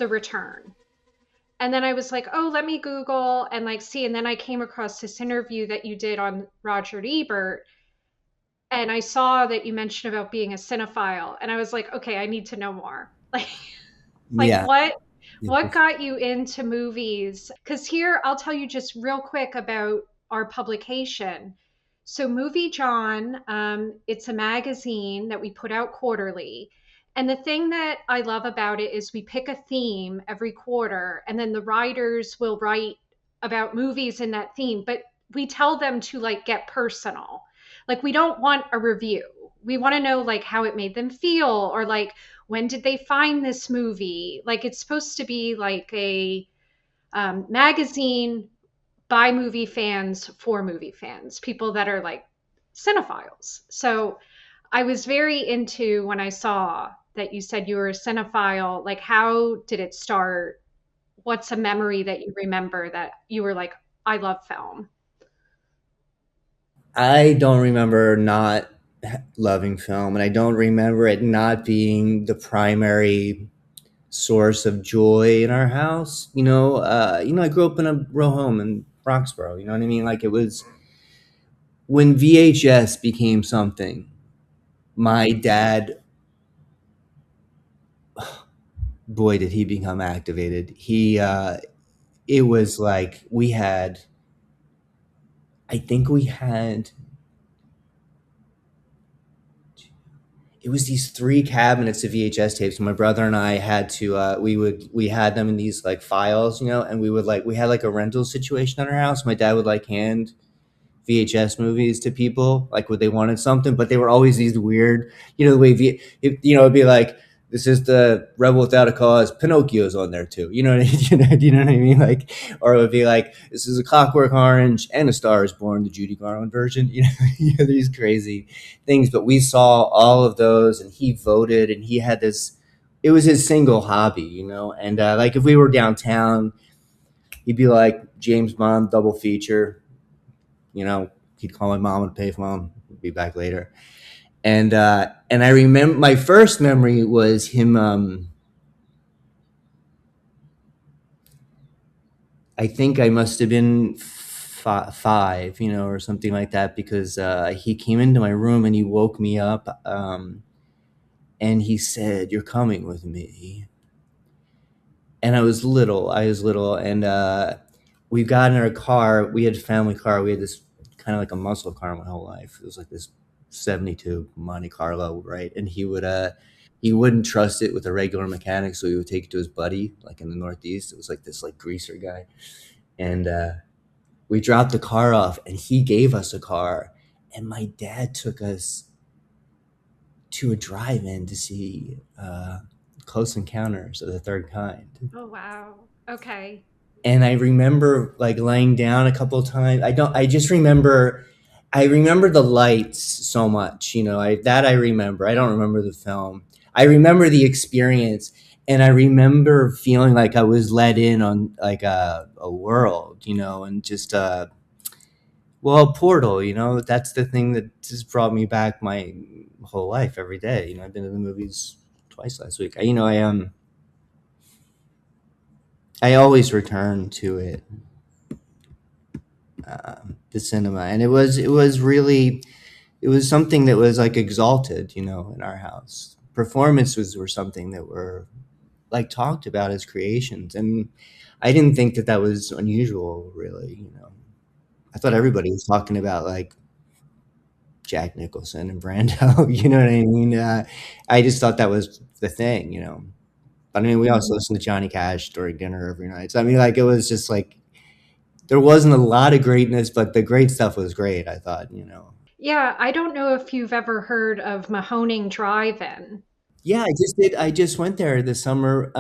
The Return. And then I was like, oh, let me Google and like see. And then I came across this interview that you did on Roger Ebert. And I saw that you mentioned about being a cinephile. And I was like, okay, I need to know more. Like Yeah. what got you into movies? Because here, I'll tell you just real quick about our publication. So, MovieJawn, it's a magazine that we put out quarterly. And the thing that I love about it is we pick a theme every quarter, and then the writers will write about movies in that theme, but we tell them to like get personal. Like, we don't want a review. We want to know like how it made them feel, or like when did they find this movie. Like, it's supposed to be like a magazine by movie fans for movie fans, people that are like cinephiles. So I was very into when I saw that you said you were a cinephile. Like, how did it start? What's a memory that you remember that you were like, I love film? I don't remember not loving film, and I don't remember it not being the primary source of joy in our house. I grew up in a row home in Roxborough. You know what I mean? Like, it was when VHS became something. My dad, boy, did he become activated. It was like I think we had it was these three cabinets of VHS tapes. My brother and I had to we had them in these like files, and we had like a rental situation at our house. My dad would like hand VHS movies to people like when they wanted something, but they were always these weird, the way it'd be like, this is the Rebel Without a Cause. Pinocchio's on there too. You know what I mean? Do you know what I mean? Like, or it would be like, this is a Clockwork Orange and A Star Is Born, the Judy Garland version. These crazy things. But we saw all of those, and he voted, and he had this. It was his single hobby, And like if we were downtown, he'd be like, James Bond double feature. He'd call my mom and pay for mom. Be back later. And I remember my first memory was him. I think I must have been five, or something like that, because he came into my room and he woke me up, and he said, "You're coming with me." And I was little, and we got in our car. We had a family car. We had this kind of like a muscle car my whole life. It was like this 72 Monte Carlo, right? And he wouldn't trust it with a regular mechanic, so he would take it to his buddy, like in the Northeast. It was like this like greaser guy, and we dropped the car off, and he gave us a car, and my dad took us to a drive-in to see Close Encounters of the Third Kind. Oh, wow. Okay. And I remember like laying down a couple of times. I remember the lights so much, I remember. I don't remember the film. I remember the experience, and I remember feeling like I was let in on like a world, and just a portal, That's the thing that just brought me back my whole life every day. I've been to the movies twice last week. I always return to it, the cinema, and it was something that was like exalted, in our house. Performances were something that were like talked about as creations, and I didn't think that that was unusual, really. I thought everybody was talking about like Jack Nicholson and Brando. You know what I mean? I just thought that was the thing, But I mean, we also listened to Johnny Cash during dinner every night. So I mean, like, it was just like there wasn't a lot of greatness, but the great stuff was great. I thought. Yeah, I don't know if you've ever heard of Mahoning Drive-In. Yeah, I just did. I just went there this summer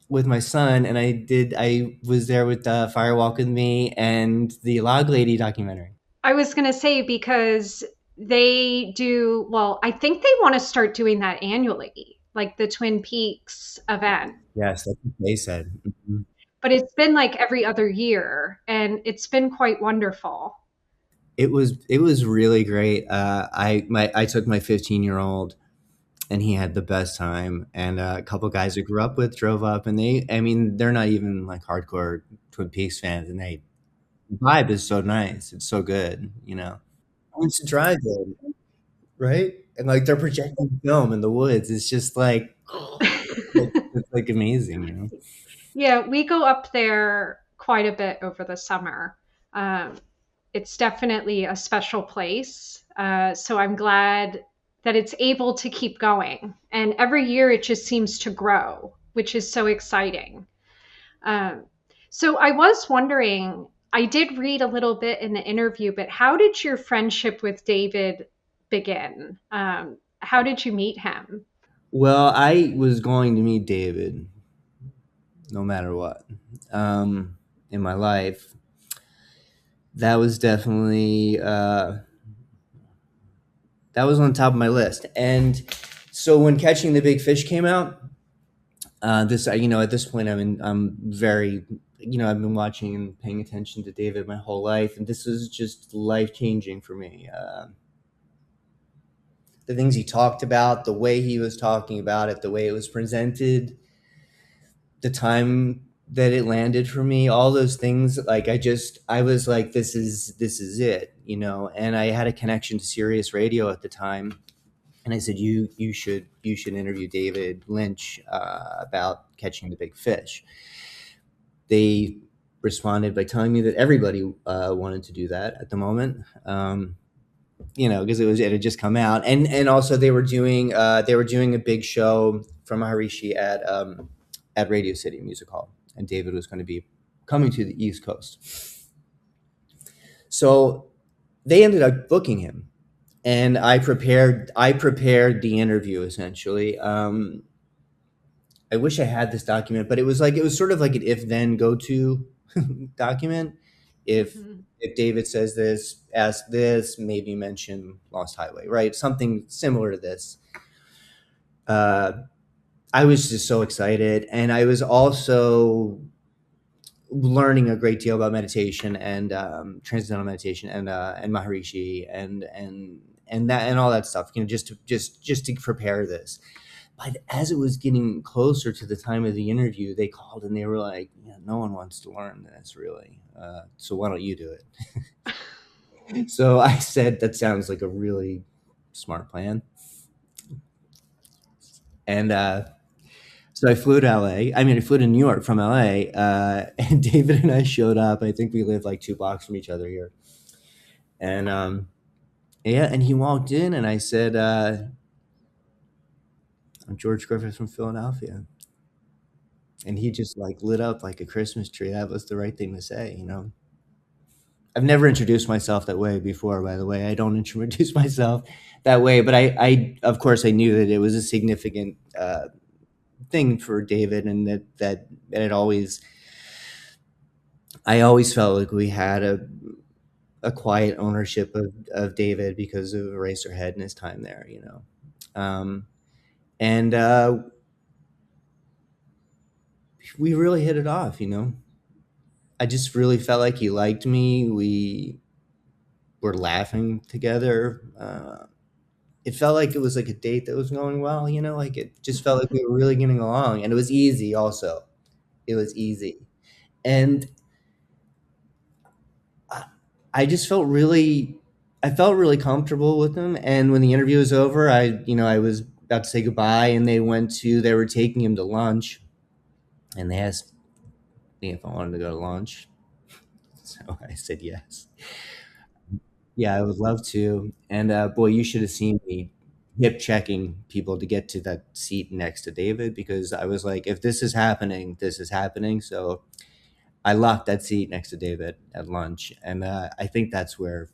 with my son, and I was there with Firewalk with Me and the Log Lady documentary. I was going to say because they do, well, I think they want to start doing that annually, like the Twin Peaks event. Yes, that's what they said. Mhm. But it's been like every other year and it's been quite wonderful. It was really great. I took my 15-year-old, and he had the best time. And a couple guys I grew up with drove up, and I mean, they're not even like hardcore Twin Peaks fans, and they vibe is so nice. It's so good, you know. It's a drive in, right? And like they're projecting film in the woods. It's just like it's like amazing, you know. Yeah, we go up there quite a bit over the summer. Um, it's definitely a special place. So I'm glad that it's able to keep going. And every year it just seems to grow, which is so exciting. Um, so I was wondering, I did read a little bit in the interview, but how did your friendship with David begin? How did you meet him? Well, I was going to meet David no matter what in my life. That was definitely that was on top of my list. And so when Catching the Big Fish came out, this you know, at this point I'm very, you know, I've been watching and paying attention to David my whole life, and this was just life changing for me. The things he talked about, the way he was talking about it, the way it was presented, the time that it landed for me, all those things, like I was like, this is it, you know. And I had a connection to Sirius Radio at the time, and I said, you should interview David Lynch about Catching the Big Fish. They responded by telling me that everybody wanted to do that at the moment. You know, because it had just come out, and also they were doing a big show from Maharishi at Radio City Music Hall, and David was going to be coming to the East Coast. So they ended up booking him, and I prepared the interview essentially. I wish I had this document, but it was sort of like an if then go to document. If Mhm. if David says this, ask this, maybe mention Lost Highway, right? Something similar to this. Uh, I was just so excited, and I was also learning a great deal about meditation and transcendental meditation and Maharishi and that and all that stuff. You know, just to prepare this. But as it was getting closer to the time of the interview, they called and they were like, "Yeah, no one wants to learn this really. So why don't you do it?" So I said, "That sounds like a really smart plan." And so I flew to LA. I mean, I flew to New York from LA, and David and I showed up. I think we live like 2 blocks from each other here. And yeah, and he walked in, and I said, "I'm George Griffith from Philadelphia." And he just like lit up like a Christmas tree. That was the right thing to say, you know. I've never introduced myself that way before, by the way. I don't introduce myself that way, but I of course, I knew that it was a significant thing for David, and that it always, I always felt like we had a quiet ownership of David because of Eraserhead and his time there, you know. And we really hit it off, you know. I just really felt like he liked me. We were laughing together. It felt like it was like a date that was going well, you know, like it just felt like we were really getting along, and it was easy also. It was easy. And I, I just I felt really comfortable with him. And when the interview was over, I was about to say goodbye, and they were taking him to lunch, and they asked me if I wanted to go to lunch. So I said yes. Yeah, I would love to. And boy, you should have seen me hip checking people to get to that seat next to David, because I was like, if this is happening, this is happening. So I locked that seat next to David at lunch, and I think that's where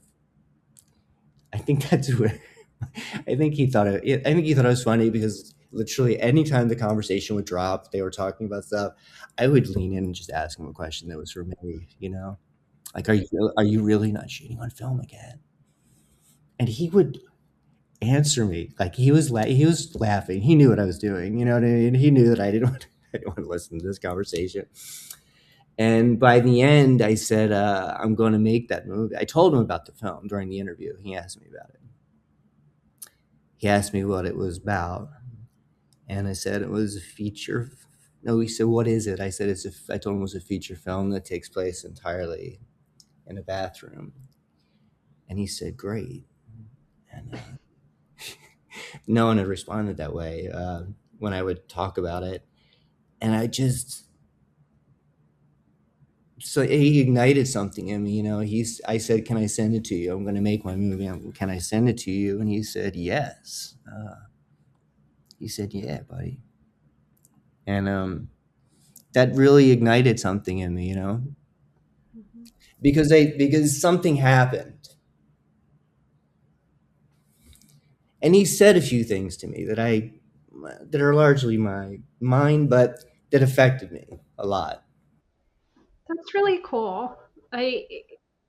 I think he thought it was funny, because literally anytime the conversation would drop, they were talking about stuff, I would lean in and just ask him a question that was for me, you know, like, are you really not shooting on film again? And he would answer me like he was laughing. He knew what I was doing. You know what I mean? He knew that I didn't want to listen to this conversation. And by the end, I said, I'm going to make that movie. I told him about the film during the interview. He asked me about it. He asked me what it was about. And I said it was a feature. No, he said, "What is it?" I said, "It's a." I told him it was a feature film that takes place entirely in a bathroom, and he said, "Great." And no one had responded that way when I would talk about it, and I just so he ignited something in me. I said, "Can I send it to you? I'm going to make my movie. Can I send it to you?" And he said, "Yes." He said, "Yeah, buddy," and that really ignited something in me. Mhm. Because something happened, and he said a few things to me that are largely mine, but that affected me a lot. That's really cool. I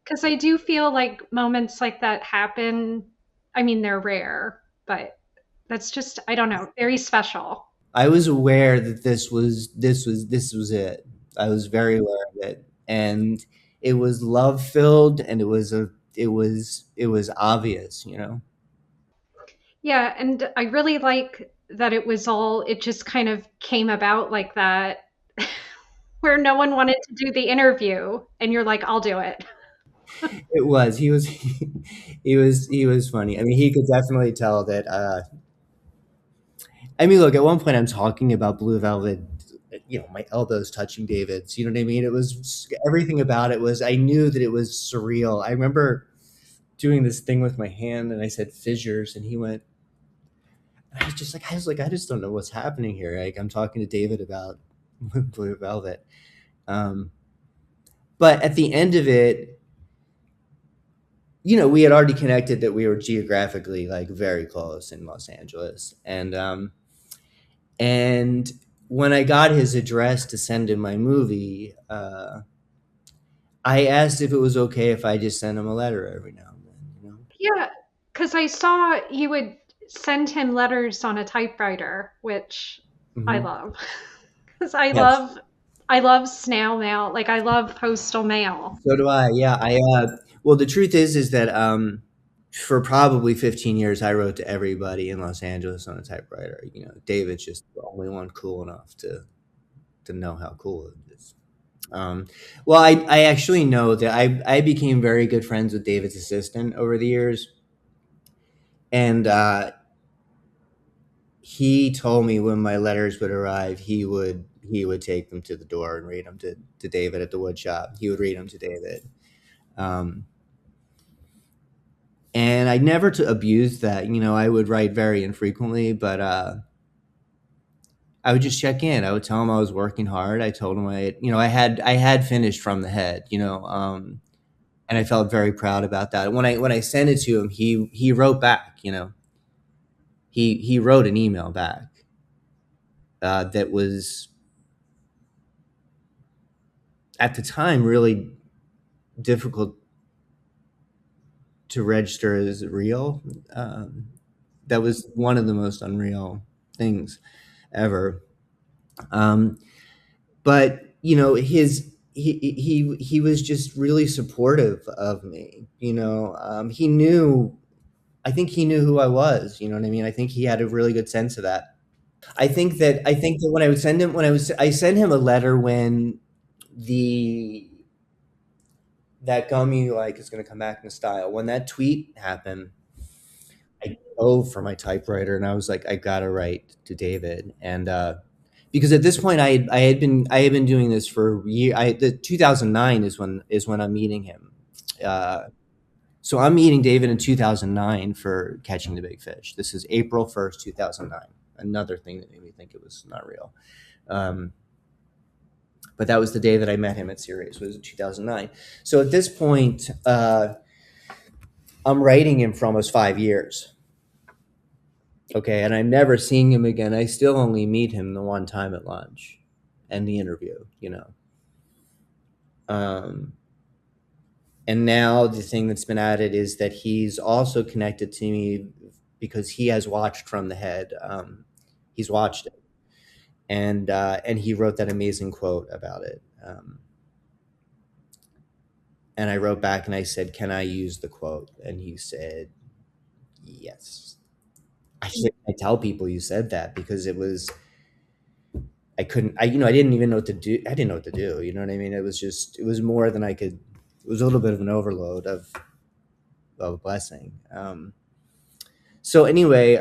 because I do feel like moments like that happen. I mean, they're rare, but that's just, I don't know, very special. I was aware that this was it. I was very aware of it, and it was love filled, and it was obvious. Yeah, and I really like that it just kind of came about like that, where no one wanted to do the interview, and you're like, I'll do it. It was he was he was funny. I mean, he could definitely tell that. I mean, look, at one point I'm talking about Blue Velvet, my elbows touching David's. You know what I mean? It was everything about it was. I knew that it was surreal. I remember doing this thing with my hand, and I said fissures, and he went. I just don't know what's happening here. Like, I'm talking to David about Blue Velvet. Um, but at the end of it, we had already connected that we were geographically like very close in Los Angeles, and when I got his address to send him my movie, I asked if it was okay if I just sent him a letter every now and then. Yeah, because I saw you would send him letters on a typewriter, which I Hmm. love. Because I Yes. love I love snail mail. Like I love postal mail. So do I. Yeah. Well, the truth is that for probably 15 years, I wrote to everybody in Los Angeles on a typewriter. David's just the only one cool enough to know how cool it is. Um, well, I actually know that I became very good friends with David's assistant over the years, and he told me when my letters would arrive, he would take them to the door and read them to David at the wood shop. He would read them to David. Um, and I never to abuse that. I would write very infrequently, but I would just check in. I would tell him I was working hard. I told him I had finished From the Head. And I felt very proud about that. When I sent it to him, he wrote back. He wrote an email back that was at the time really difficult to register as real. That was one of the most unreal things ever. Um, but he was just really supportive of me. He knew. I think he knew who I was. You know what I mean? I think he had a really good sense of that. I think that when I would send him when I sent him a letter when the that gum you like is going to come back in style. When that tweet happened, I dove for my typewriter and I was like, I gotta write to David. And because at this point I had been doing this for a year. The 2009 is when I'm meeting him. Uh, so I'm meeting David in 2009 for Catching the Big Fish. This is April 1st, 2009. Another thing that made me think it was not real. Um, but that was the day that I met him at Sirius, was in 2009. So at this point, I'm writing him for almost 5 years. Okay, and I'm never seeing him again. I still only meet him the one time at lunch and the interview. Um, and now the thing that's been added is that he's also connected to me because he has watched From the Head. He's watched it, and he wrote that amazing quote about it. And I wrote back and I said, "Can I use the quote?" And he said, "Yes." I tell people you said that because it was I couldn't I you know I didn't even know what to do. I didn't know what to do. You know what I mean? It was just it was more than I could. It was a little bit of an overload of a blessing. So anyway,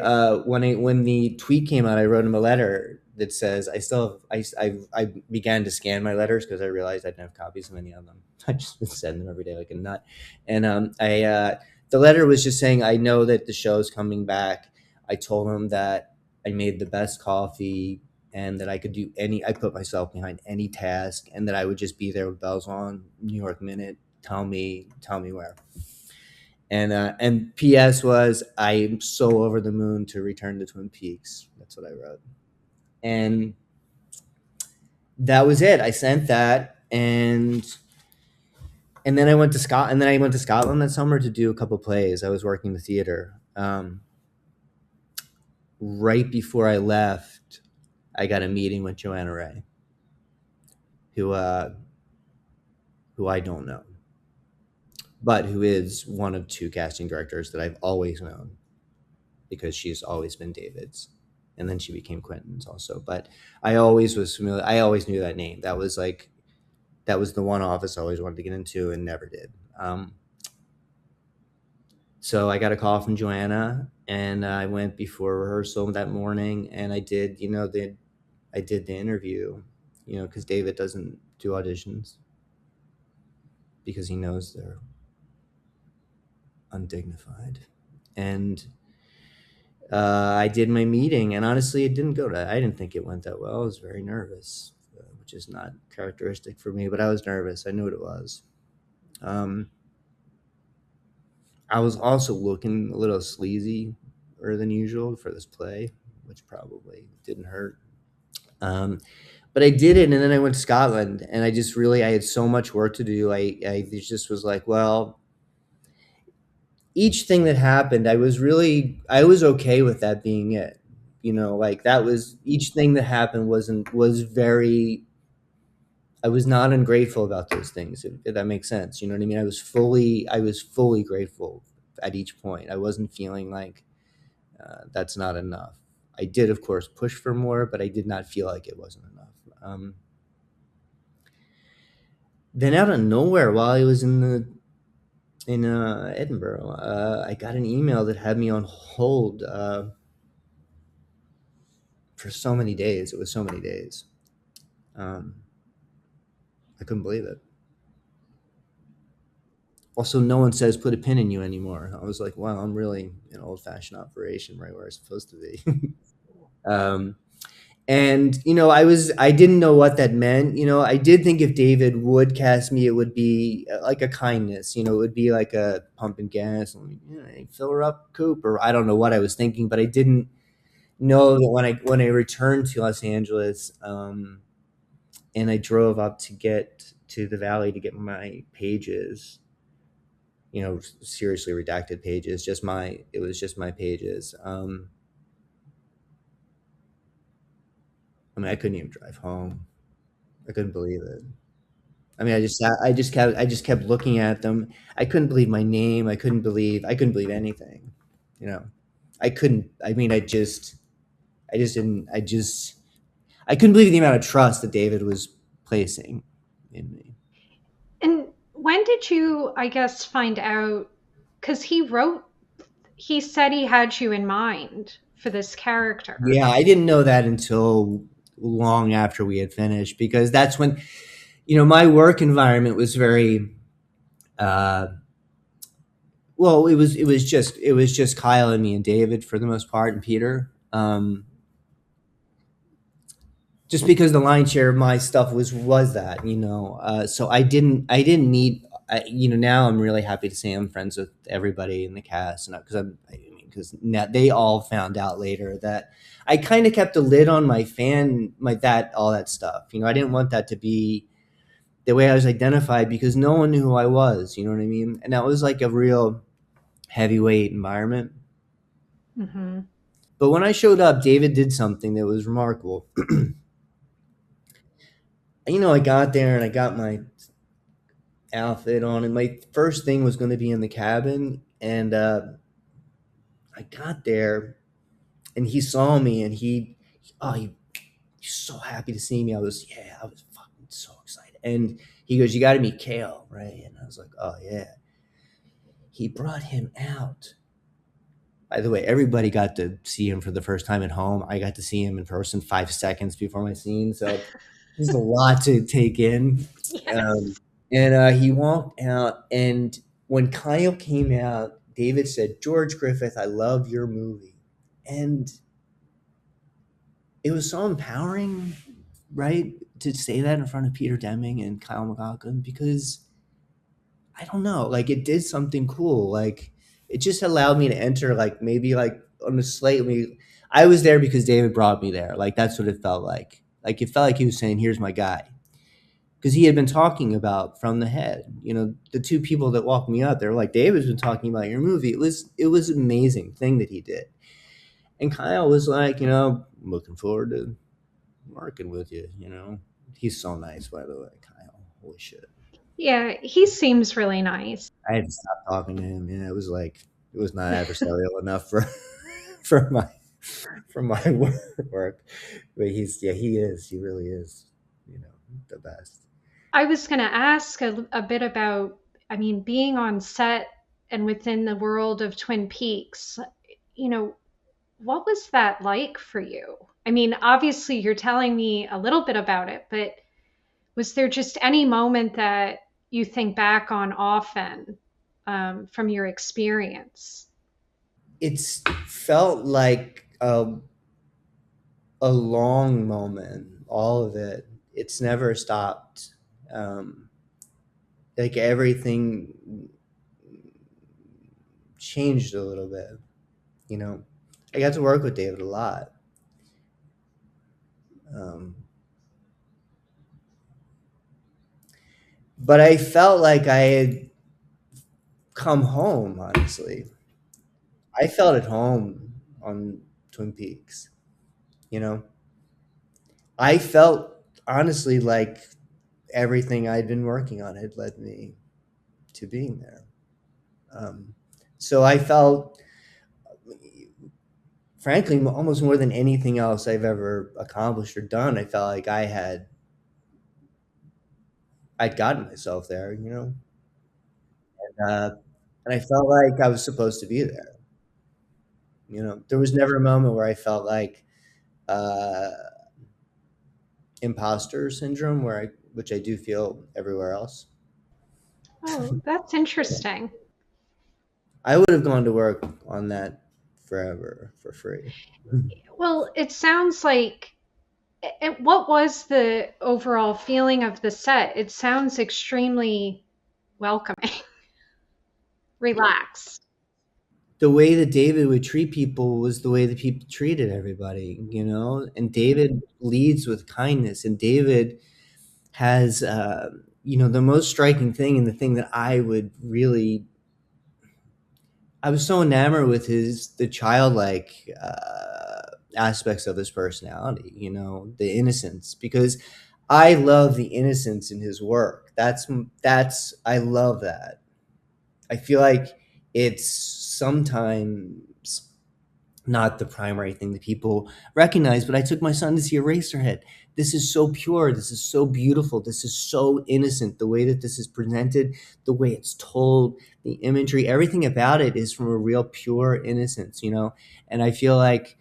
when the tweet came out, I wrote him a letter that says I still have, I began to scan my letters because I realized I didn't have copies of any of them. I just would send them every day like a nut, and I the letter was just saying I know that the show's coming back. I told him that I made the best coffee and that I could do any. I put myself behind any task, and that I would just be there with bells on, New York Minute. Tell me where. And P.S. was I'm so over the moon to return to Twin Peaks. That's what I wrote, and that was it. I sent that, and then I went to Scotland. And then I went to Scotland that summer to do a couple plays. I was working the theater. Right before I left, I got a meeting with Joanna Ray, who who I don't know, but who is one of two casting directors that I've always known because she's always been David's. And then she became Quentin's also. But I always was familiar. I always knew that name. That was the one office I always wanted to get into and never did. So I got a call from Joanna, and I went before rehearsal that morning, and I did, I did the interview, because David doesn't do auditions because he knows they're undignified. And I did my meeting, and honestly, it didn't go I didn't think it went that well. I was very nervous, which is not characteristic for me, but I was nervous. I knew what it was. I was also looking a little sleazy than usual for this play, which probably didn't hurt. But I did it, and then I went to Scotland, and I had so much work to do. I just was like, well, each thing that happened, I was okay with that being it. Like that was each thing that happened was very. I was not ungrateful about those things, if that makes sense. You know what I mean? I was fully grateful at each point. I wasn't feeling like that's not enough. I did, of course, push for more, but I did not feel like it wasn't enough. Then out of nowhere, while I was in Edinburgh, I got an email that had me on hold for so many days. It was so many days. Um, I couldn't believe it. Also, no one says put a pin in you anymore. I was like, wow, I'm really an old fashioned operation right where I'm supposed to be. um, and I didn't know what that meant. I did think if David would cast me, it would be like a kindness. It would be like a pump and gas, and fill her up, Coop, or I don't know what I was thinking, but I didn't know that when I returned to Los Angeles, and I drove up to get to the Valley to get my pages. Seriously redacted pages. It was just my pages. I mean, I couldn't even drive home. I couldn't believe it. I mean, I just kept looking at them. I couldn't believe my name. I couldn't believe anything. You know, I couldn't. I mean, I just didn't. I couldn't believe the amount of trust that David was placing in me. And when did you, I guess, find out? Because he said he had you in mind for this character. Yeah, I didn't know that until long after we had finished because that's when, my work environment was very, uh, well, it was just Kyle and me and David for the most part and Peter. Just because the lion's share of my stuff was that, so I didn't need, now I'm really happy to say I'm friends with everybody in the cast, and because now they all found out later that I kind of kept a lid on all that stuff. I didn't want that to be the way I was identified because no one knew who I was. You know what I mean? And that was like a real heavyweight environment. Hmm. But when I showed up, David did something that was remarkable. I got there and I got my outfit on, and my first thing was going to be in the cabin. And I got there, and he saw me, and oh, he's so happy to see me. I was fucking so excited. And he goes, "You got to meet Kale, right?" And I was like, "Oh yeah." He brought him out. By the way, everybody got to see him for the first time at home. I got to see him in person 5 seconds before my scene, so there's a lot to take in. Um, Yes. and he walked out, and when Kyle came out, David said, "George Griffith, I love your movie," and it was so empowering, right, to say that in front of Peter Deming and Kyle MacLachlan, because I don't know, like it did something cool. Like it just allowed me to enter, like maybe like on a slightly. I was there because David brought me there. Like that's what it felt like. Like it felt like he was saying, "Here's my guy," because he had been talking about From the Head. You know, the two people that walked me up, they were like, "David's been talking about your movie." It was an amazing thing that he did. And Kyle was like, "I'm looking forward to working with you." He's so nice, by the way, Kyle. Holy shit. Yeah, he seems really nice. I had to stop talking to him. Yeah, it was not adversarial enough for for my for my work. But he is. He really is. You know, the best. I was going to ask a bit about, I mean, being on set and within the world of Twin Peaks, you know, what was that like for you? I mean, obviously, you're telling me a little bit about it, but was there just any moment that you think back on often from your experience? It's felt like a long moment. All of it. It's never stopped. Um, like everything changed a little bit. You know, I got to work with David a lot. Um, but I felt like I had come home, honestly. I felt at home on Twin Peaks, you know? I felt honestly like everything I'd been working on had led me to being there. Um, so I felt, frankly, almost more than anything else I've ever accomplished or done, I felt like I'd gotten myself there, uh, and I felt like I was supposed to be there. There was never a moment where I felt like uh, imposter syndrome, which I do feel everywhere else. Oh, that's interesting. I would have gone to work on that forever for free. Well, it sounds like, what was the overall feeling of the set? It sounds extremely welcoming, relaxed. The way that David would treat people was the way that people treated everybody, and David leads with kindness, and David has, the most striking thing, and the thing that I was so enamored with the childlike aspects of his personality, the innocence, because I love the innocence in his work. I love that. I feel like it's sometimes not the primary thing that people recognize, but I took my son to see Eraserhead. This is so pure. This is so beautiful. This is so innocent. The way that this is presented, the way it's told, the imagery, everything about it is from a real pure innocence, And I feel like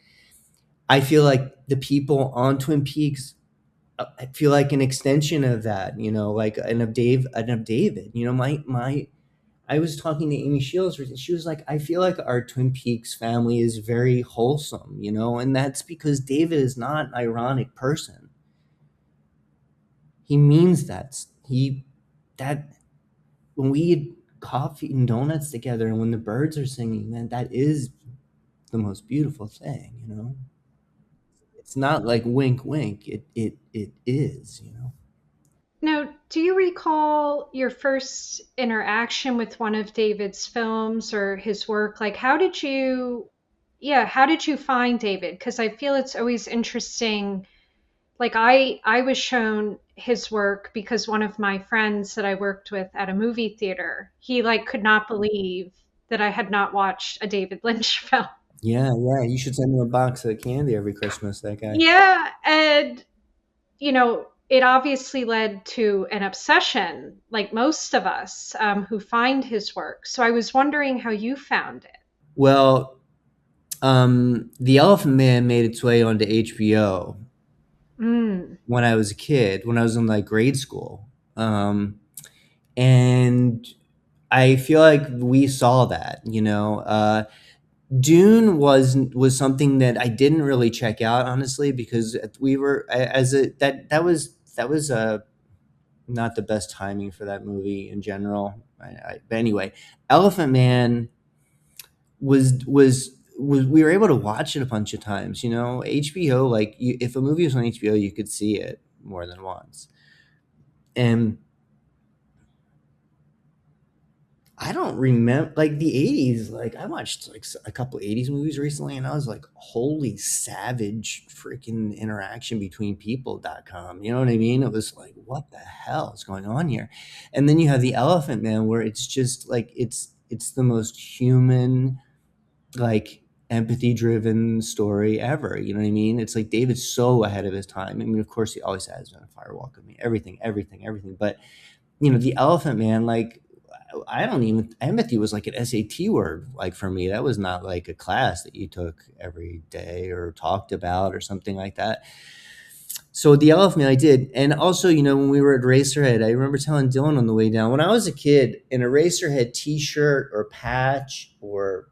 the people on Twin Peaks, I feel like an extension of that, like an of David. My I was talking to Amy Shields. She was like, "I feel like our Twin Peaks family is very wholesome, and that's because David is not an ironic person. He means that when we eat coffee and donuts together, and when the birds are singing, man, that is the most beautiful thing. It's not like wink, wink. It is. Now, do you recall your first interaction with one of David's films or his work? Like, how did you find David? Because I feel it's always interesting. Like, I was shown his work because one of my friends that I worked with at a movie theater, he like could not believe that I had not watched a David Lynch film. Yeah, yeah. You should send him a box of candy every Christmas. That guy. Yeah, and it obviously led to an obsession, like most of us who find his work. So I was wondering how you found it. Well, The Elephant Man made its way onto HBO Mm. when I was a kid, when I was in like grade school. And I feel like we saw that, Dune was something that I didn't really check out honestly because we were as a that was not the best timing for that movie in general. But anyway, Elephant Man was we were able to watch it a bunch of times. HBO, like if a movie was on HBO, you could see it more than once. And I don't remember like the '80s. Like I watched like a couple '80s movies recently, and I was like, "Holy savage freaking interaction between people.com." You know what I mean? It was like, "What the hell is going on here?" And then you have the Elephant Man, where it's just like it's the most human, like empathy driven story ever. You know what I mean? It's like David's so ahead of his time. I mean, of course, he always has been a firewalk with me. Everything, everything, everything. But the Elephant Man, like I don't even empathy was like an SAT word, like for me. That was not like a class that you took every day or talked about or something like that. So the Elephant Man I did. And also, when we were at Racerhead, I remember telling Dylan on the way down, when I was a kid, an Eraserhead t-shirt or patch or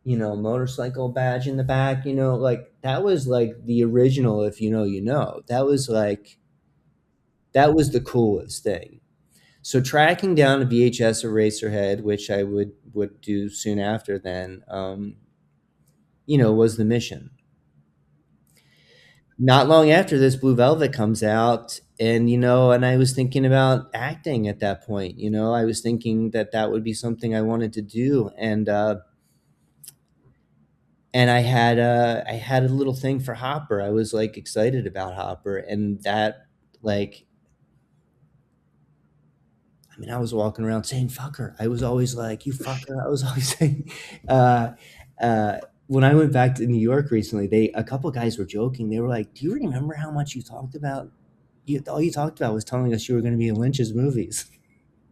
motorcycle badge in the back, like that was like the original, if that was like that was the coolest thing. So tracking down a VHS Eraserhead, which I would do soon after then, was the mission. Not long after this, Blue Velvet comes out, and I was thinking about acting at that point. I was thinking that that would be something I wanted to do, and I had a little thing for Hopper. I was like excited about Hopper, and that like I mean, I was walking around saying "fucker." I was always like, "You fucker." I was always saying, uh, when I went back to New York recently, a couple guys were joking. They were like, "Do you remember how much you talked about? All you talked about was telling us you were going to be in Lynch's movies."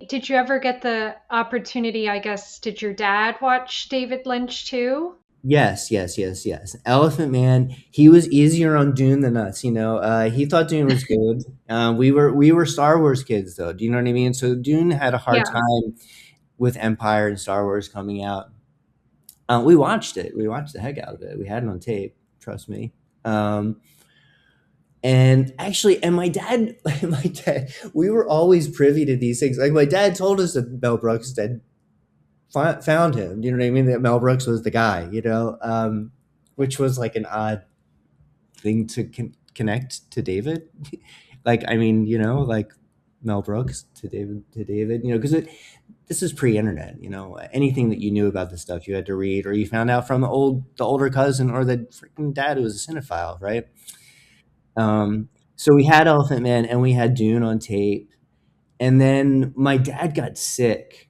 Did you ever get the opportunity? I guess, did your dad watch David Lynch too? Yes, yes, yes, yes. Elephant Man. He was easier on Dune than us. He thought Dune was good. We were Star Wars kids, though. Do you know what I mean? So Dune had a hard Yeah. time with Empire and Star Wars coming out. We watched it. We watched the heck out of it. We had it on tape. Trust me. Um, and actually, and my dad, we were always privy to these things. Like my dad told us that Mel Brooks had found him. You know what I mean? That Mel Brooks was the guy. Which was like an odd thing to connect to David. Like, I mean, like Mel Brooks to David. Because this is pre-internet. Anything that you knew about this stuff you had to read, or you found out from the older cousin or the freaking dad who was a cinephile, right? So we had Elephant Man and we had Dune on tape, and then my dad got sick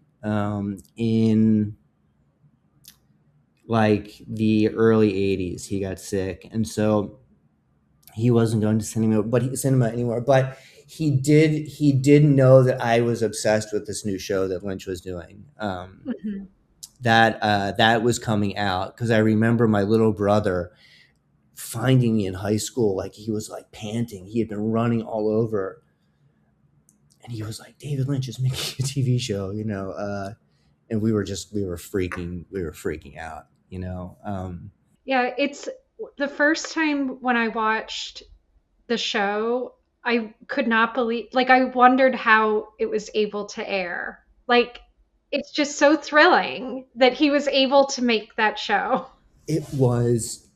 in like the early '80s. He got sick, and so he wasn't going to cinema anymore. But he did know that I was obsessed with this new show that Lynch was doing. Mhm. That was coming out because I remember my little brother finding me in high school, like he was like panting. He had been running all over, and he was like, "David Lynch is making a TV show," and we were freaking out. Yeah, it's the first time when I watched the show, I could not believe, like, I wondered how it was able to air. Like, it's just so thrilling that he was able to make that show. It was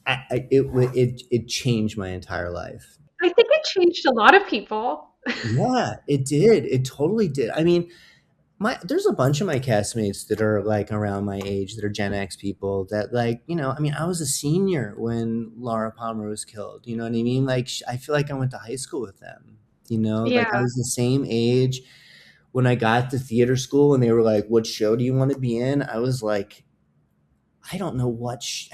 it changed my entire life. I think it changed a lot of people. Yeah, it did. It totally did. I mean, there's a bunch of my castmates that are like around my age that are Gen X people that like, I mean, I was a senior when Laura Palmer was killed. You know what I mean? Like I feel like I went to high school with them. Like I Yeah. was the same age when I got to theater school and they were like, "What show do you want to be in?" I was like, I don't know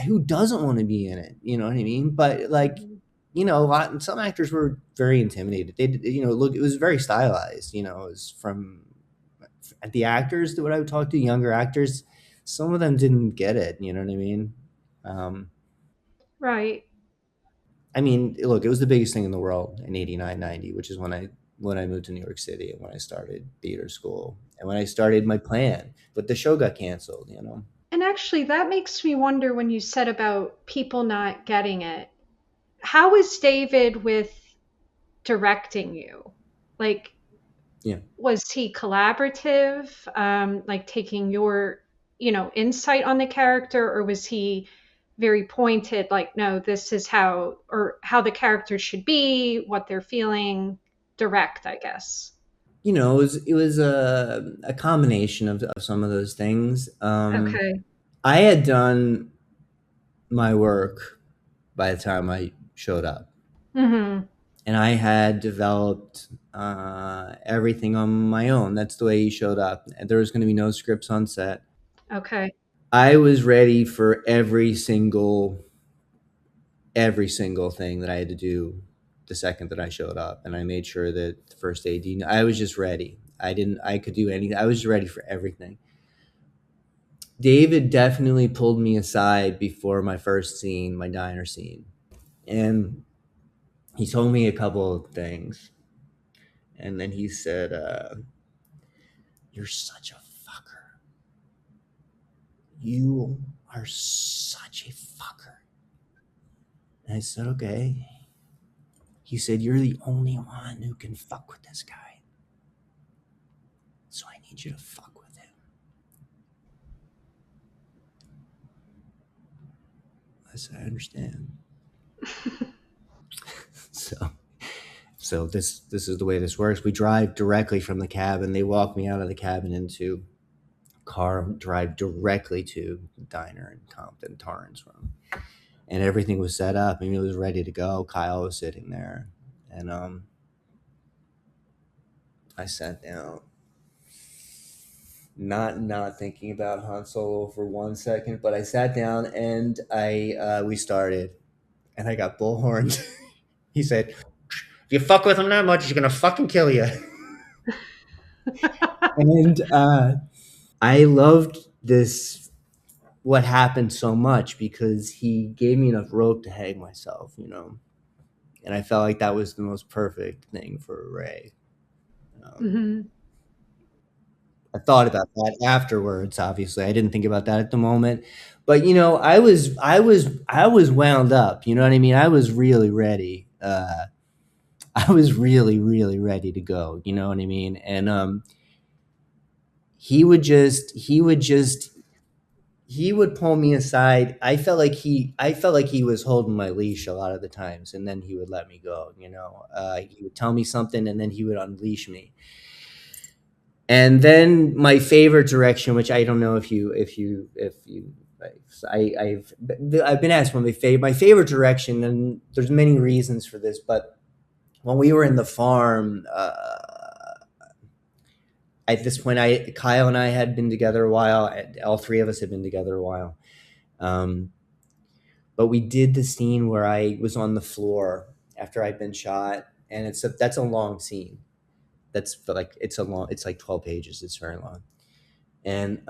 who doesn't want to be in it. You know what I mean? But like, Mhm. a lot. Some actors were very intimidated. They, look, it was very stylized. It was from the actors that what I would talk to, younger actors. Some of them didn't get it. You know what I mean? Um, Right. I mean, look, it was the biggest thing in the world in 89, 90, which is when I moved to New York City and when I started theater school and when I started my plan. But the show got canceled. And actually, that makes me wonder when you said about people not getting it. How is David with directing you? Like, Yeah. was he collaborative, like taking your, insight on the character, or was he very pointed, like, no, this is how the character should be, what they're feeling, direct, I guess. It was a combination of some of those things. Okay. I had done my work by the time I showed up, Mm-hmm. and I had developed everything on my own. That's the way he showed up. And there was going to be no scripts on set. Okay. I was ready for every single thing that I had to do the second that I showed up, and I made sure that the first AD. I was just ready. I could do anything. I was just ready for everything. David definitely pulled me aside before my first scene, my diner scene, and he told me a couple of things, and then he said, "You're such a fucker. You are such a fucker." And I said, "Okay." He said, "You're the only one who can fuck with this guy, so I need you to fuck with him." I said, "I understand." So, this is the way this works. We drive directly from the cabin. They walk me out of the cabin into car, drive directly to the diner in Compton, Torrance room, and everything was set up. I mean, it was ready to go. Kyle was sitting there, and I sat down, not thinking about Han Solo for 1 second, but I sat down and I we started, and I got bullhorned. He said, "If you fuck with him that much, he's gonna fucking kill you." And I loved this what happened so much because he gave me enough rope to hang myself. And I felt like that was the most perfect thing for Ray. Um, Mm-hmm. I thought about that afterwards. Obviously, I didn't think about that at the moment, but I was wound up. You know what I mean? I was really ready. I was really, really ready to go. You know what I mean? And he would pull me aside. I felt like he was holding my leash a lot of the times, and then he would let me go. He would tell me something, and then he would unleash me. And then my favorite direction, which I don't know if you, I've been asked what my favorite direction, and there's many reasons for this, but when we were in the farm, at this point, Kyle and I had been together a while. All three of us had been together a while. Um, but we did the scene where I was on the floor after I'd been shot, and that's a long scene. It's like 12 pages. It's very long, and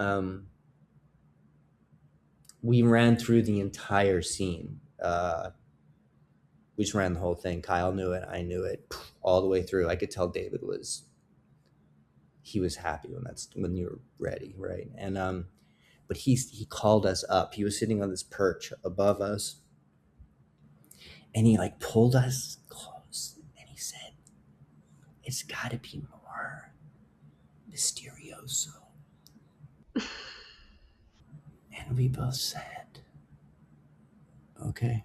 we ran through the entire scene. We just ran the whole thing. Kyle knew it. I knew it all the way through. I could tell David he was happy when you were ready, right? And but he called us up. He was sitting on this perch above us, and he like pulled us close, and he said, "It's got to be more mysterioso." And we both said, "Okay,"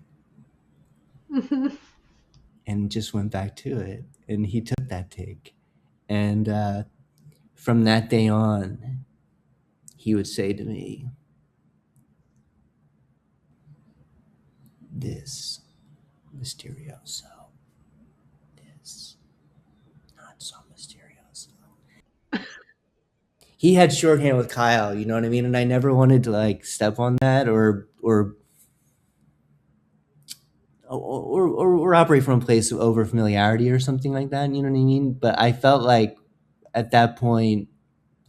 Mm-hmm. and just went back to it. And he took that take, and from that day on, he would say to me, "This mysterioso, this not so mysterioso." he had shorthand with Kyle, you know what I mean? And I never wanted to like step on that or operate from a place of over familiarity or something like that. You know what I mean? But I felt like at that point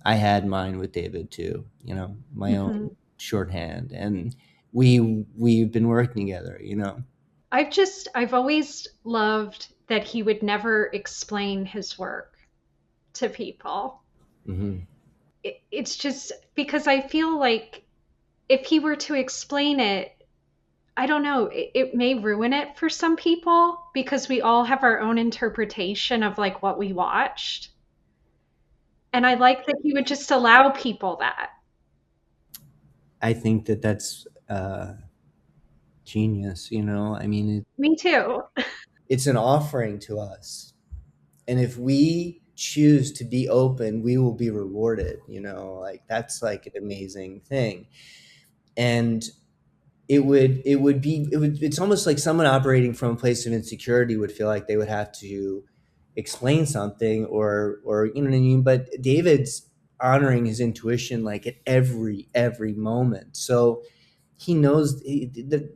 I had mine with David too. You know, my own Hmm. shorthand, and we've been working together. You know. I've always loved that he would never explain his work to people. Hmm. It's just because I feel like if he were to explain it, I don't know, it may ruin it for some people because we all have our own interpretation of like what we watched. And I like that he would just allow people that. I think that that's genius. You know, I mean, Me too. it's an offering to us, and if we choose to be open, we will be rewarded. You know, like that's like an amazing thing, and it's almost like someone operating from a place of insecurity would feel like they would have to explain something or you know what I mean. But David's honoring his intuition like at every moment, so he knows that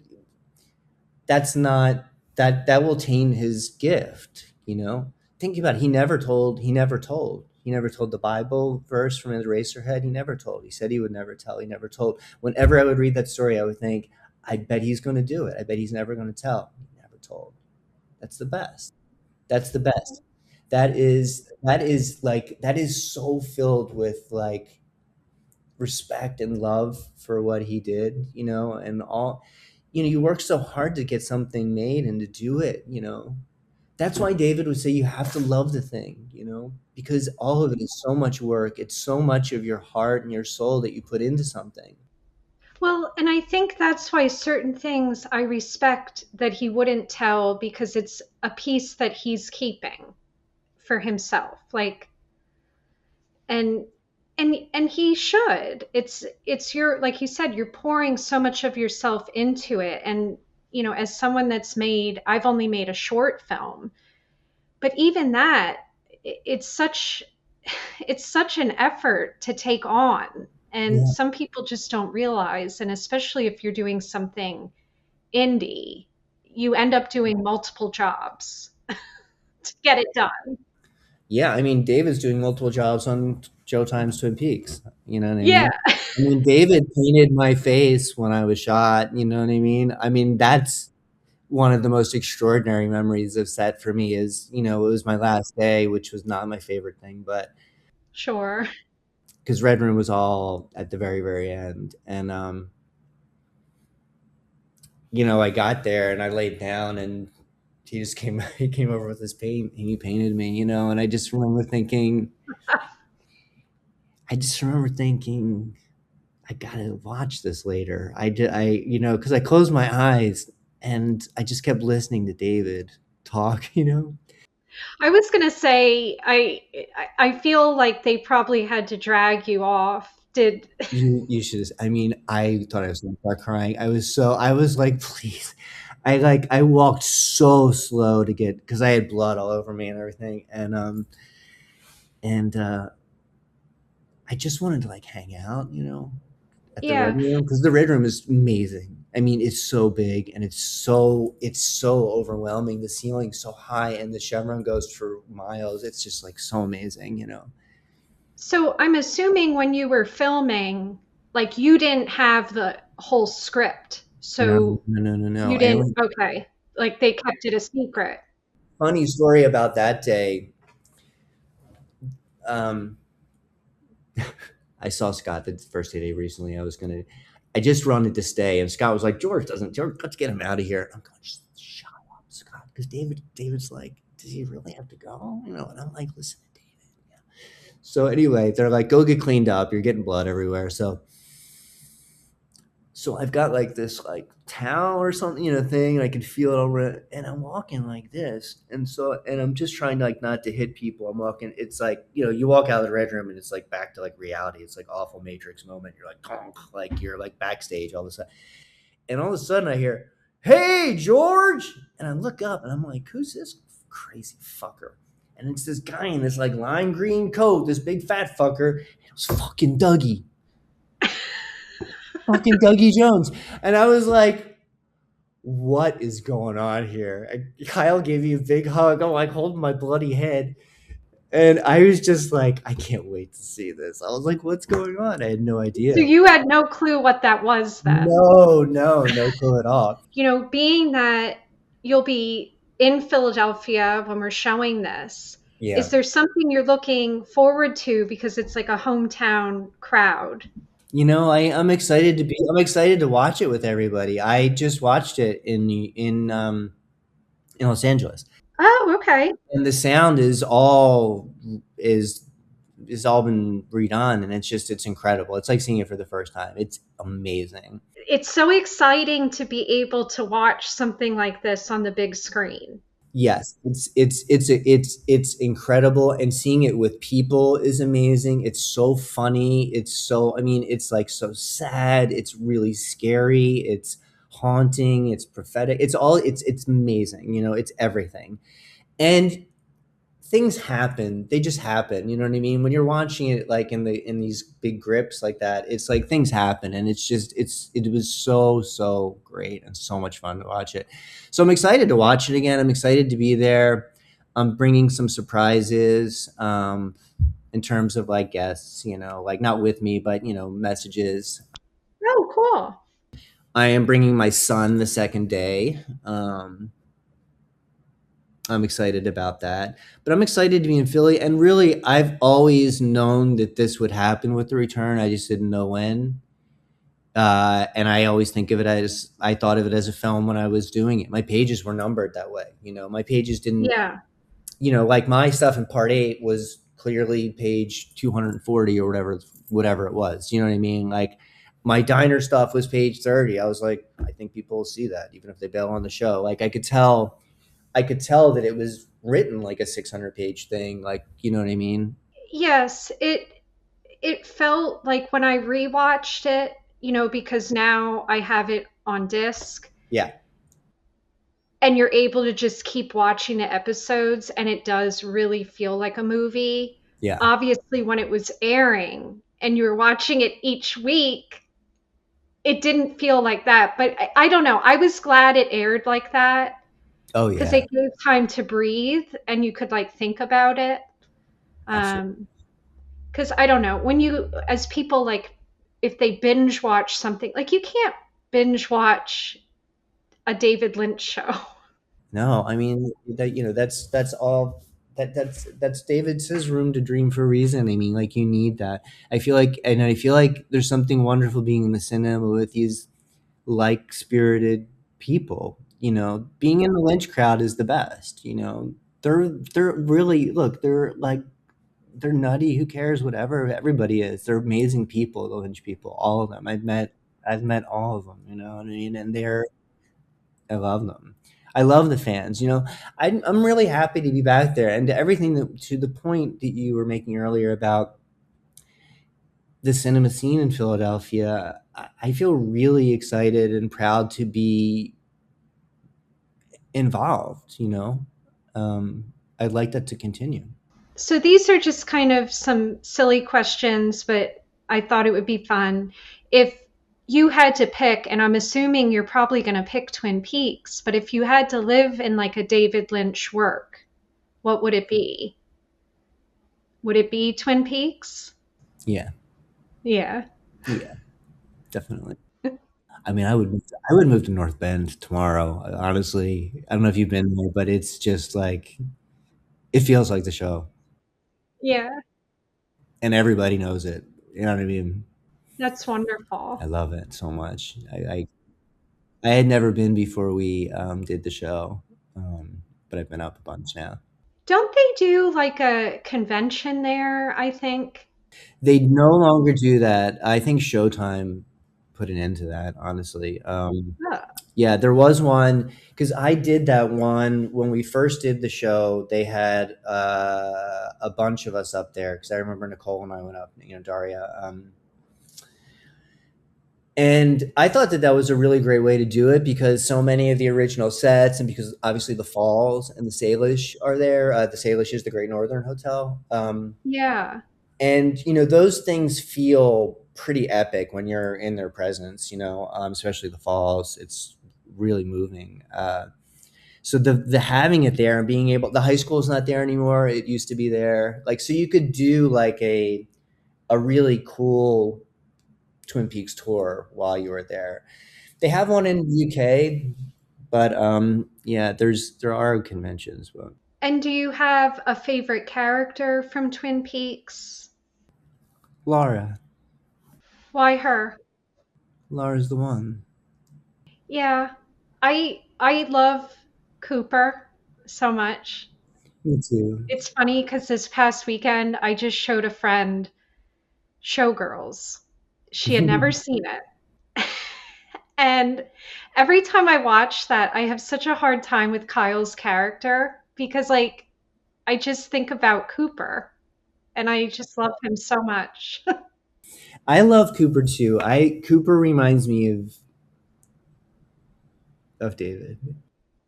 that's not that will taint his gift, you know. Think about it. He never told the Bible verse from his Eraserhead. He never told. He said he would never tell. He never told. Whenever I would read that story, I would think, I bet he's going to do it. I bet he's never going to tell. He never told. That's the best. That's the best. That is so filled with like respect and love for what he did, you know, and all, you know, you work so hard to get something made and to do it, you know. That's why David would say you have to love the thing, you know, because all of it is so much work. It's so much of your heart and your soul that you put into something. Well, and I think that's why certain things I respect that he wouldn't tell because it's a piece that he's keeping for himself. Like and and he should. It's your, like you said, you're pouring so much of yourself into it. And you know, as someone that's made, I've only made a short film, but even that, it's such it's such an effort to take on, and Yeah. some people just don't realize. And especially if you're doing something indie, you end up doing multiple jobs to get it done. Yeah, I mean, David's doing multiple jobs on Joe Time's Twin Peaks. You know what I Yeah. mean? I mean, David painted my face when I was shot. You know what I mean? I mean, that's one of the most extraordinary memories of set for me is, you know, it was my last day, which was not my favorite thing, but Sure. because Red Room was all at the very end. And, you know, I got there and I laid down and he just came, he came over with his paint and he painted me, you know, and I just remember thinking, I gotta watch this later. You know, because I closed my eyes and I just kept listening to David talk, you know. I was gonna say, I feel like they probably had to drag you off. Did You should. I mean, I thought I was gonna start crying. I was like, please. I walked so slow to get because I had blood all over me and everything, and I just wanted to like hang out, you know, at the Red yeah. Room because the Red Room is amazing. I mean, it's so big and it's so overwhelming. The ceiling's so high and the chevron goes for miles. It's just like so amazing, you know. So I'm assuming when you were filming, like you didn't have the whole script. No, So no. you didn't, okay. Like they kept it a secret. Funny story about that day. Um, I saw Scott the first day recently. I just wanted to stay, and Scott was like, George, let's get him out of here. I'm going, just shut up, Scott, because David's like, does he really have to go? You know, and I'm like, listen to David. Yeah. So anyway, they're like, go get cleaned up. You're getting blood everywhere. So I've got like this like towel or something, you know, thing, and I can feel it over, and I'm walking like this, and I'm just trying to like not to hit people. I'm walking. It's like, you know, you walk out of the Red Room and it's like back to like reality. It's like awful Matrix moment. You're like, tonk, like you're like backstage all of a sudden, and all of a sudden I hear, "Hey, George!" And I look up and I'm like, "Who's this crazy fucker?" and it's this guy in this like lime green coat, this big fat fucker. It was fucking Dougie Jones, and I was like, "What is going on here?" And Kyle gave me a big hug. I'm like holding my bloody head, and I was just like, "I can't wait to see this." I was like, "What's going on?" I had no idea. So you had no clue what that was then. No clue at all. Being that you'll be in Philadelphia when we're showing this, Yeah. is there something you're looking forward to because it's like a hometown crowd? I'm excited to watch it with everybody. I just watched it in Los Angeles, Oh, okay. and the sound is is all been redone, and it's incredible. It's like seeing it for the first time. It's amazing. It's so exciting to be able to watch something like this on the big screen. Yes, it's incredible, and seeing it with people is amazing. It's so funny. I mean, it's like so sad. It's really scary. It's haunting. It's prophetic. It's amazing. It's everything. And things happen. They just happen. You know what I mean? When you're watching it like in these big grips like that, it's like things happen, and it was so great and so much fun to watch it. So I'm excited to watch it again. I'm excited to be there. I'm bringing some surprises in terms of like guests, like not with me, but messages. Oh, cool. I am bringing my son the second day. I'm excited about that. But I'm excited to be in Philly. And really, I've always known that this would happen with the return. I just didn't know when. And I always think of it as I thought of it as a film when I was doing it. My pages were numbered that way. My pages didn't, Yeah. like my stuff in part 8 was clearly page 240 or whatever it was. You know what I mean? Like my diner stuff was page 30. I was like, I think people will see that even if they bail on the show. Like I could tell that it was written like a 600-page thing. Like, you know what I mean? Yes, it felt like when I rewatched it, because now I have it on disc Yeah. and you're able to just keep watching the episodes and it does really feel like a movie. Yeah. Obviously, when it was airing and you were watching it each week, it didn't feel like that. But I don't know. I was glad it aired like that Oh, because yeah. it gave time to breathe and you could like think about it. Absolutely. Because I don't know, when you, as people, like, if they binge watch something, like, you can't binge watch a David Lynch show. No, I mean that's all that's David says room to dream for a reason. I mean, like you need that. I feel like there's something wonderful being in the cinema with these like spirited people. Being in the Lynch crowd is the best. They're really look. They're nutty. Who cares? Whatever. Everybody is. They're amazing people. The Lynch people, all of them. I've met all of them. You know what I mean? And I love them. I love the fans. I'm really happy to be back there, and to the point that you were making earlier about the cinema scene in Philadelphia. I feel really excited and proud to be involved. I'd like that to continue. So these are just kind of some silly questions, but I thought it would be fun. If you had to pick, and I'm assuming you're probably going to pick Twin Peaks, but if you had to live in like a David Lynch work, what would it be? Would it be Twin Peaks? Yeah, Yeah. yeah, definitely. I mean, I would move to North Bend tomorrow. Honestly, I don't know if you've been there, but it's just like it feels like the show, Yeah. and everybody knows it. You know what I mean? That's I wonderful. love it so much. I had never been before we did the show, but I've been up a bunch now. Don't they do like a convention there, I think? They no longer do that. I think Showtime put an end to that. Honestly, Oh, yeah, there was one because I did that one when we first did the show. They had a bunch of us up there because I remember Nicole and I went up. Daria, And I thought that that was a really great way to do it because so many of the original sets, and because obviously the Falls and the Salish are there. The Salish is the Great Northern Hotel. Yeah. And those things feel pretty epic when you're in their presence. Especially the Falls. It's really moving. So the having it there and being able, the high school is not there anymore. It used to be there. Like, so you could do like a really cool Twin Peaks tour while you were there. They have one in the UK, but yeah, there are conventions, but And do you have a favorite character from Twin Peaks? Laura, Why her? Laura's the one. Yeah. I love Cooper so much. Me too. It's funny because this past weekend I just showed a friend Showgirls. She had never seen it. And every time I watch that, I have such a hard time with Kyle's character because, like, I just think about Cooper and I just love him so much. I love Cooper too. I Cooper reminds me of David.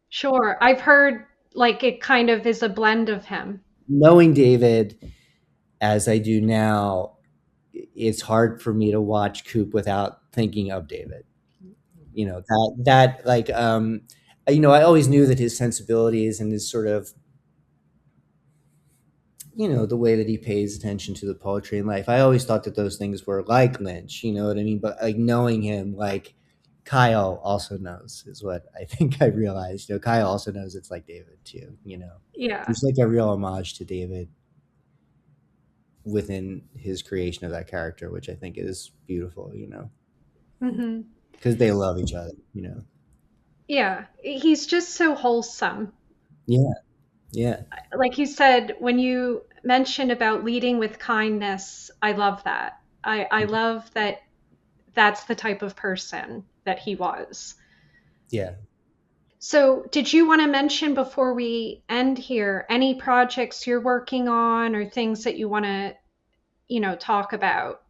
Sure. I've heard like it kind of is a blend of him. Knowing David as I do now, it's hard for me to watch Coop without thinking of David. That like I always knew that his sensibilities and his sort of the way that he pays attention to the poetry in life. I always thought that those things were like Lynch, you know what I mean? But like knowing him, like Kyle also knows is what I think I realized. Kyle also knows it's like David too. Yeah. There's like a real homage to David within his creation of that character, which I think is beautiful, Hmm. because they love each other. Yeah. He's just so wholesome. Yeah, yeah, Like you said, when you mentioned about leading with kindness, I love that. I love that that's the type of person that he was. yeah. So, did you want to mention before we end here any projects you're working on or things that you want to, talk about?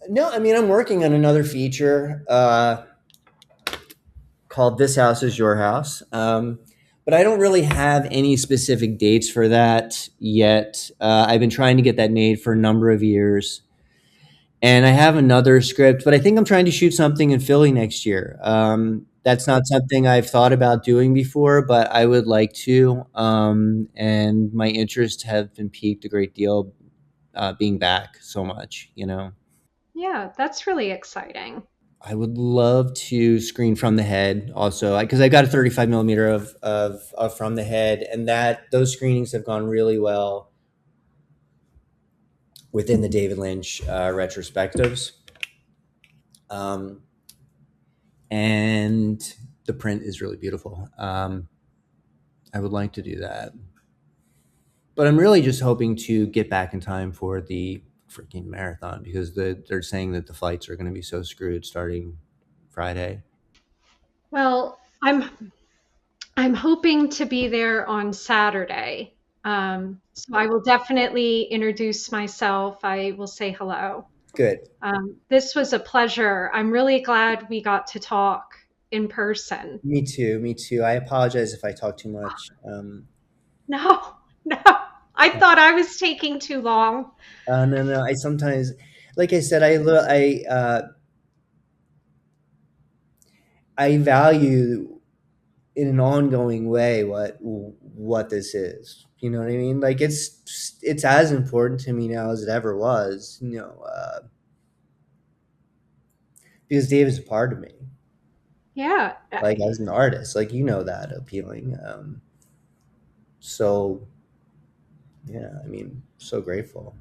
No, I mean I'm working on another feature. Called This House Is Your House. But I don't really have any specific dates for that yet. I've been trying to get that made for a number of years. And I have another script, but I think I'm trying to shoot something in Philly next year. That's not something I've thought about doing before, but I would like to. And my interests have been piqued a great deal being back so much. Yeah, that's really exciting. I would love to screen From the Head also because I got a 35 millimeter of From the Head, and that those screenings have gone really well within the David Lynch retrospectives, um, and the print is really beautiful. I would like to do that, but I'm really just hoping to get back in time for the freaking marathon because they're saying that the flights are going to be so screwed starting Friday. Well, I'm hoping to be there on Saturday. So I will definitely introduce myself. I will say hello. Good. This was a pleasure. I'm really glad we got to talk in person. Me too. Me too. I apologize if I talk too much. No, no, I thought I was taking too long. No, no. I sometimes, like I said, I value in an ongoing way what this is. You know what I mean? Like it's as important to me now as it ever was. Because Dave is a part of me. Yeah, Like as an artist, like that appealing. So yeah, I mean, so grateful.